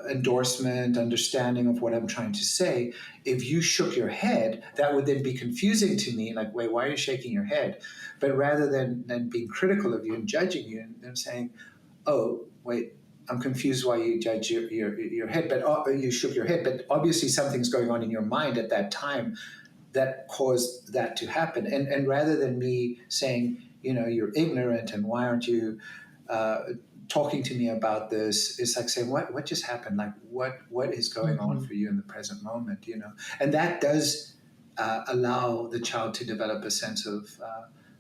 S1: endorsement, understanding of what I'm trying to say. If you shook your head, that would then be confusing to me, like, wait, why are you shaking your head? But rather than being critical of you and judging you and saying, oh, wait, I'm confused why you judge your head, but you shook your head, but obviously something's going on in your mind at that time that caused that to happen. And rather than me saying, you're ignorant and why aren't you talking to me about this, it's like saying, what just happened? Like, what is going on for you in the present moment, And that does allow the child to develop a sense of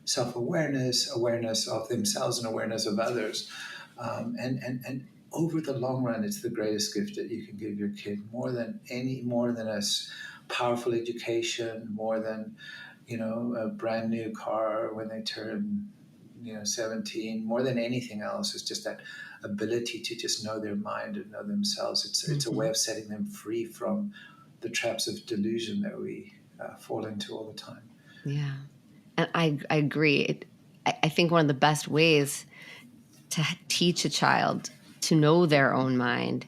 S1: self-awareness, awareness of themselves, and awareness of others. And over the long run, it's the greatest gift that you can give your kid, more than a powerful education, more than a brand new car when they turn 17, more than anything else. Is just that ability to just know their mind and know themselves. It's a way of setting them free from the traps of delusion that we fall into all the time.
S2: Yeah. And I agree. I think one of the best ways to teach a child to know their own mind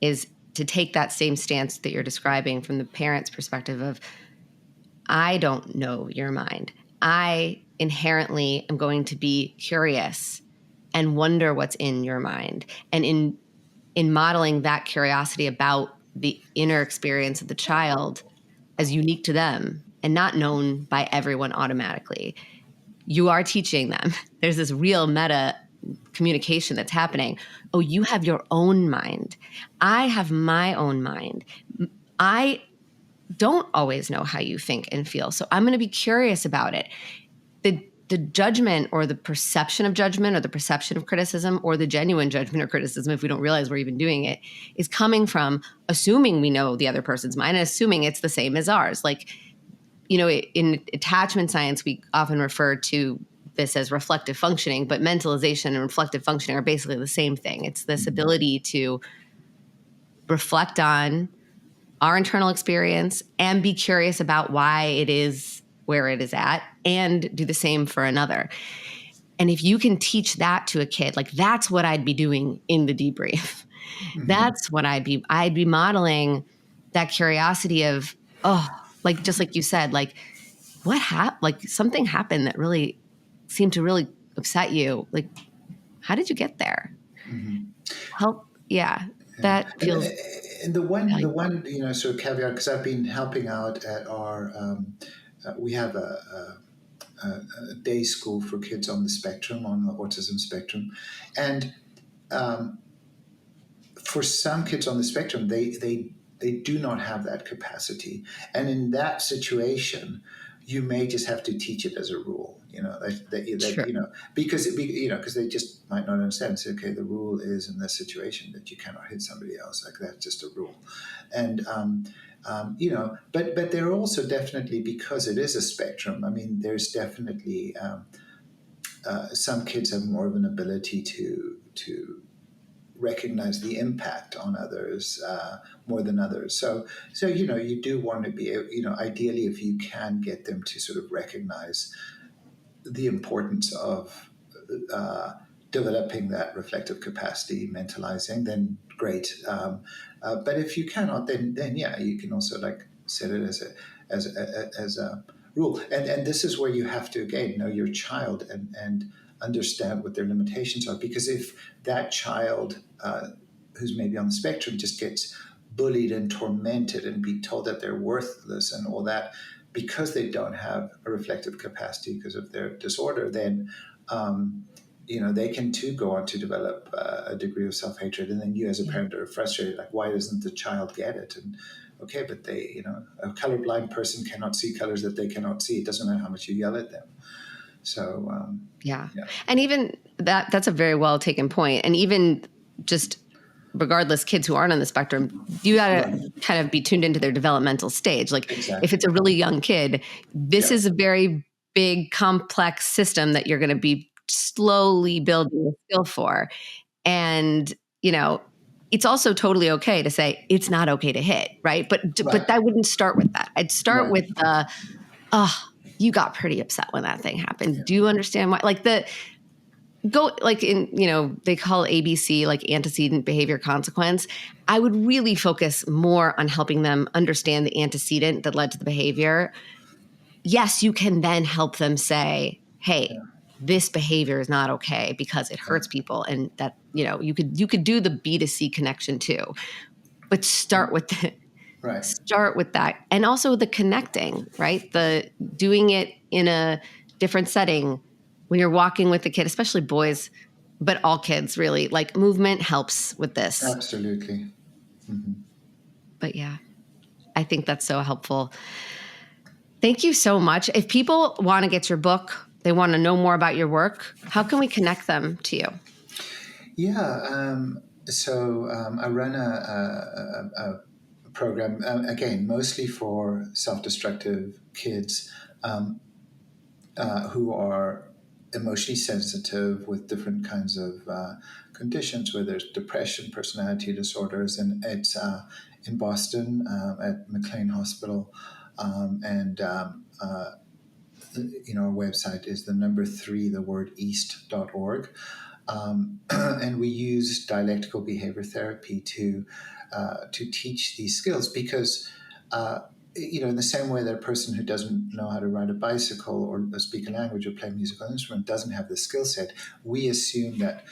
S2: is to take that same stance that you're describing from the parent's perspective of, I don't know your mind. I inherently am going to be curious and wonder what's in your mind. And in modeling that curiosity about the inner experience of the child as unique to them and not known by everyone automatically, you are teaching them. There's this real meta communication that's happening. Oh, you have your own mind. I have my own mind. I don't always know how you think and feel, so I'm going to be curious about it. The judgment or the perception of judgment or the perception of criticism or the genuine judgment or criticism, if we don't realize we're even doing it, is coming from assuming we know the other person's mind and assuming it's the same as ours. Like, in attachment science, we often refer to this as reflective functioning, but mentalization and reflective functioning are basically the same thing. It's this ability to reflect on our internal experience and be curious about why it is where it is at and do the same for another. And if you can teach that to a kid, like that's what I'd be doing in the debrief. That's what I'd be modeling that curiosity of, like, just like you said, like what happened, like something happened that really seemed to really upset you. Like, how did you get there? Help. Yeah. That feels.
S1: And the one sort of caveat, because I've been helping out at our we have a day school for kids on the spectrum, on the autism spectrum, and for some kids on the spectrum, they do not have that capacity, and in that situation, you may just have to teach it as a rule.
S2: Sure.
S1: Because they just might not understand. Say, okay, the rule is in this situation that you cannot hit somebody else. Like that's just a rule, and but there are also definitely, because it is a spectrum. I mean, there's definitely some kids have more of an ability to recognize the impact on others more than others. So you do want to be, ideally, if you can get them to sort of recognize the importance of developing that reflective capacity, mentalizing, then great. But if you cannot, then yeah, you can also like set it as a rule. And this is where you have to again know your child and understand what their limitations are. Because if that child who's maybe on the spectrum just gets bullied and tormented and be told that they're worthless and all that, because they don't have a reflective capacity because of their disorder, then they can too go on to develop a degree of self-hatred. And then you as a parent are frustrated, like, why doesn't the child get it? And okay, but they, a colorblind person cannot see colors that they cannot see. It doesn't matter how much you yell at them. So
S2: yeah. And even that's a very well taken point. And even just regardless, kids who aren't on the spectrum, you got to kind of be tuned into their developmental stage. Like if it's a really young kid, this is a very big, complex system that you're going to be slowly building a skill for. And, it's also totally okay to say it's not okay to hit, right? But I wouldn't start with that. I'd start with you got pretty upset when that thing happened. Yeah. Do you understand why? Like they call ABC like antecedent behavior consequence. I would really focus more on helping them understand the antecedent that led to the behavior. Yes, you can then help them say, hey, this behavior is not okay because it hurts people. And that, you could do the B to C connection too, but start with start with that. And also the connecting, right? The doing it in a different setting when you're walking with the kid, especially boys, but all kids really, like movement helps with this.
S1: Absolutely. Mm-hmm.
S2: But yeah, I think that's so helpful. Thank you so much. If people want to get your book they want to know more about your work, how can we connect them to you?
S1: Yeah. I run a program, again, mostly for self-destructive kids who are emotionally sensitive with different kinds of conditions, whether it's depression, personality disorders, and it's in Boston at McLean Hospital, our website is the number 3, the word east.org. And we use dialectical behavior therapy to teach these skills because, in the same way that a person who doesn't know how to ride a bicycle or speak a language or play a musical instrument doesn't have the skill set, we assume that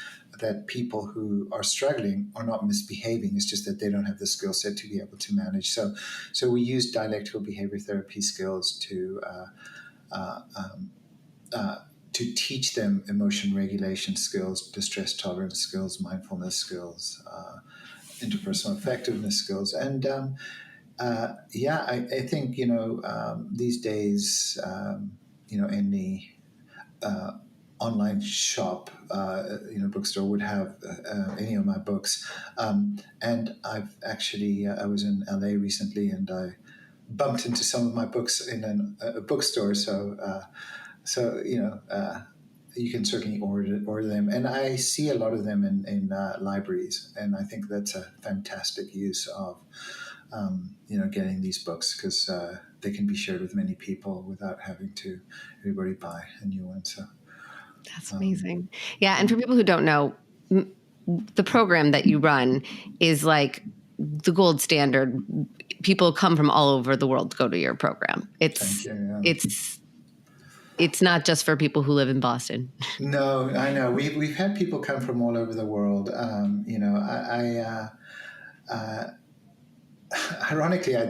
S1: people who are struggling are not misbehaving. It's just that they don't have the skill set to be able to manage. So we use dialectical behavior therapy skills to teach them emotion regulation skills, distress tolerance skills, mindfulness skills, interpersonal effectiveness skills. And I think, these days, in the online shop, bookstore would have any of my books. And I've actually, I was in LA recently and I bumped into some of my books in a bookstore. So you can certainly order them, and I see a lot of them in libraries, and I think that's a fantastic use of getting these books because they can be shared with many people without having to everybody buy a new one. So
S2: that's amazing. Yeah, and for people who don't know, the program that you run is like the gold standard. People come from all over the world to go to your program.
S1: Thank you. Yeah.
S2: It's not just for people who live in Boston.
S1: No, I know. We've had people come from all over the world. Ironically, I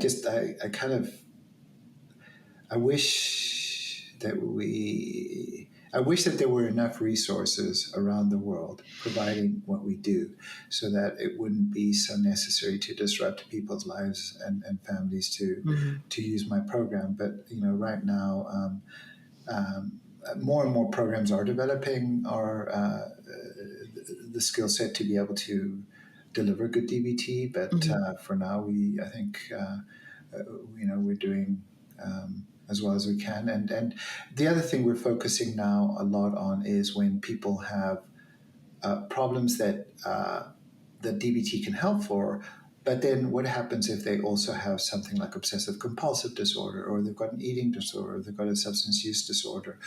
S1: wish that there were enough resources around the world providing what we do so that it wouldn't be so necessary to disrupt people's lives and families to use my program. But, right now, more and more programs are developing the skill set to be able to deliver good DBT. But for now, I think we're doing as well as we can. And the other thing we're focusing now a lot on is when people have problems that DBT can help for. But then what happens if they also have something like obsessive compulsive disorder, or they've got an eating disorder, or they've got a substance use disorder,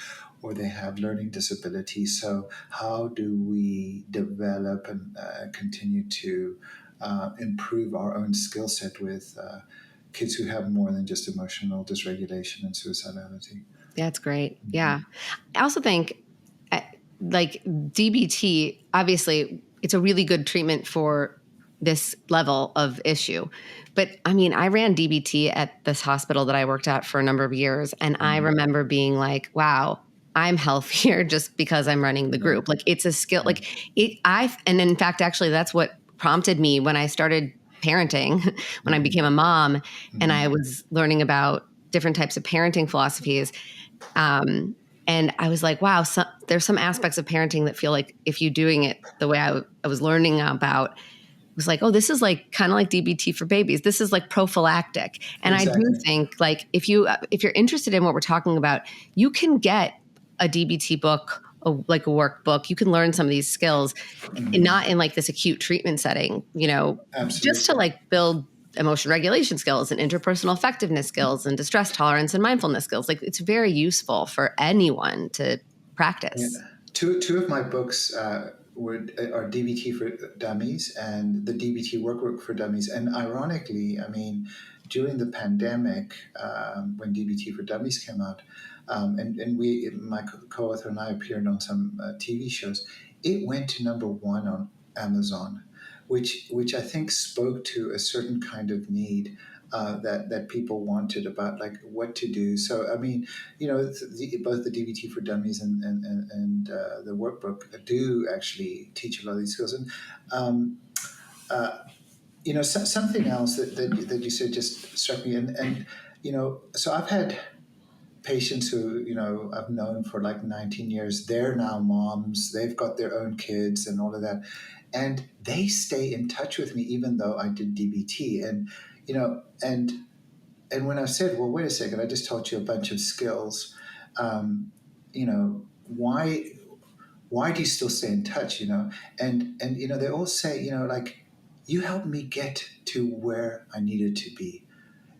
S1: or they have learning disabilities? So how do we develop and continue to improve our own skill set with kids who have more than just emotional dysregulation and suicidality?
S2: That's great. Yeah. I also think like DBT, obviously it's a really good treatment for this level of issue. But I mean, I ran DBT at this hospital that I worked at for a number of years. And I remember being like, wow, I'm healthier just because I'm running the group. Like it's a skill, and in fact, actually that's what prompted me when I started parenting, when I became a mom and I was learning about different types of parenting philosophies. And I was like, wow, there's some aspects of parenting that feel like if you're doing it the way I was learning about, it was like, oh, this is like kind of like DBT for babies. This is like prophylactic. And exactly. I do think like if you're interested in what we're talking about, you can get a DBT book, like a workbook. You can learn some of these skills, and not in like this acute treatment setting,
S1: Absolutely.
S2: Just to like build emotion regulation skills and interpersonal effectiveness skills and distress tolerance and mindfulness skills. Like it's very useful for anyone to practice.
S1: Yeah. Two of my books are DBT for Dummies and the DBT Workbook for Dummies. And ironically, I mean, during the pandemic, when DBT for Dummies came out, and my co-author and I appeared on some TV shows, it went to number 1 on Amazon, which I think spoke to a certain kind of need that people wanted about like what to do. So I mean, both the DBT for Dummies and the workbook do actually teach a lot of these skills. And something else that you said just struck me. And so I've had patients who, I've known for like 19 years, they're now moms, they've got their own kids and all of that. And they stay in touch with me, even though I did DBT. And, and when I said, well, wait a second, I just taught you a bunch of skills. Why do you still stay in touch? And they all say, like, you helped me get to where I needed to be.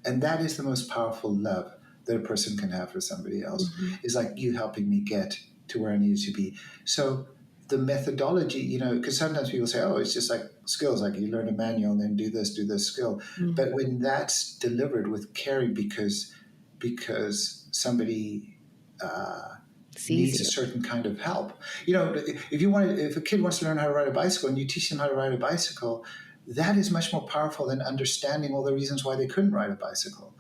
S1: And that is the most powerful love that a person can have for somebody else, is like you helping me get to where I needed to be. So the methodology, because sometimes people say, oh, it's just like skills, like you learn a manual and then do this skill. But when that's delivered with caring, because somebody needs a certain kind of help. If a kid wants to learn how to ride a bicycle and you teach them how to ride a bicycle, that is much more powerful than understanding all the reasons why they couldn't ride a bicycle.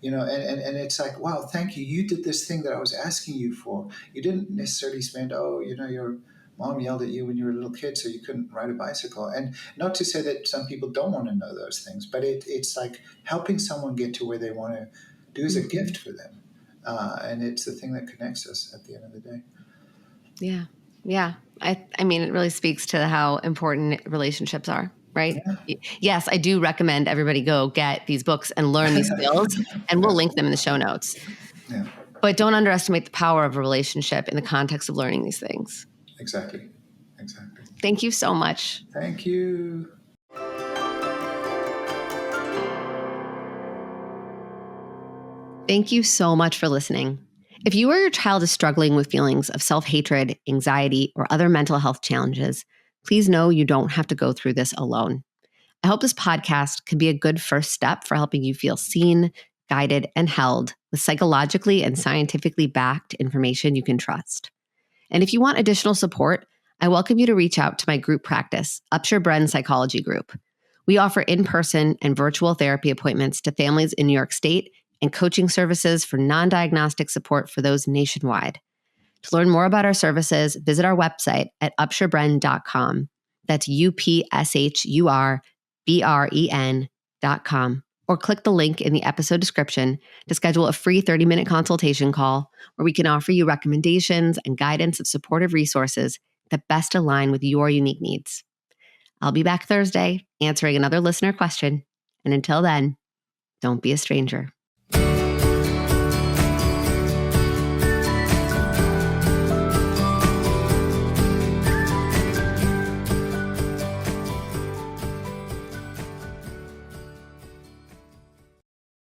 S1: And it's like, wow, thank you. You did this thing that I was asking you for. You didn't necessarily spend, your mom yelled at you when you were a little kid, so you couldn't ride a bicycle. And not to say that some people don't want to know those things, but it's like helping someone get to where they want to do is a gift for them. And it's the thing that connects us at the end of the day.
S2: Yeah. Yeah. I mean, it really speaks to how important relationships are, right? Yeah. Yes, I do recommend everybody go get these books and learn these skills, and we'll link them in the show notes.
S1: Yeah.
S2: But don't underestimate the power of a relationship in the context of learning these things.
S1: Exactly.
S2: Thank you so much.
S1: Thank you.
S2: Thank you so much for listening. If you or your child is struggling with feelings of self-hatred, anxiety, or other mental health challenges, please know you don't have to go through this alone. I hope this podcast can be a good first step for helping you feel seen, guided, and held with psychologically and scientifically backed information you can trust. And if you want additional support, I welcome you to reach out to my group practice, Upshur Bren Psychology Group. We offer in-person and virtual therapy appointments to families in New York State and coaching services for non-diagnostic support for those nationwide. To learn more about our services, visit our website at upshurbren.com. That's UPSHURBREN.com. Or click the link in the episode description to schedule a free 30-minute consultation call where we can offer you recommendations and guidance of supportive resources that best align with your unique needs. I'll be back Thursday answering another listener question. And until then, don't be a stranger.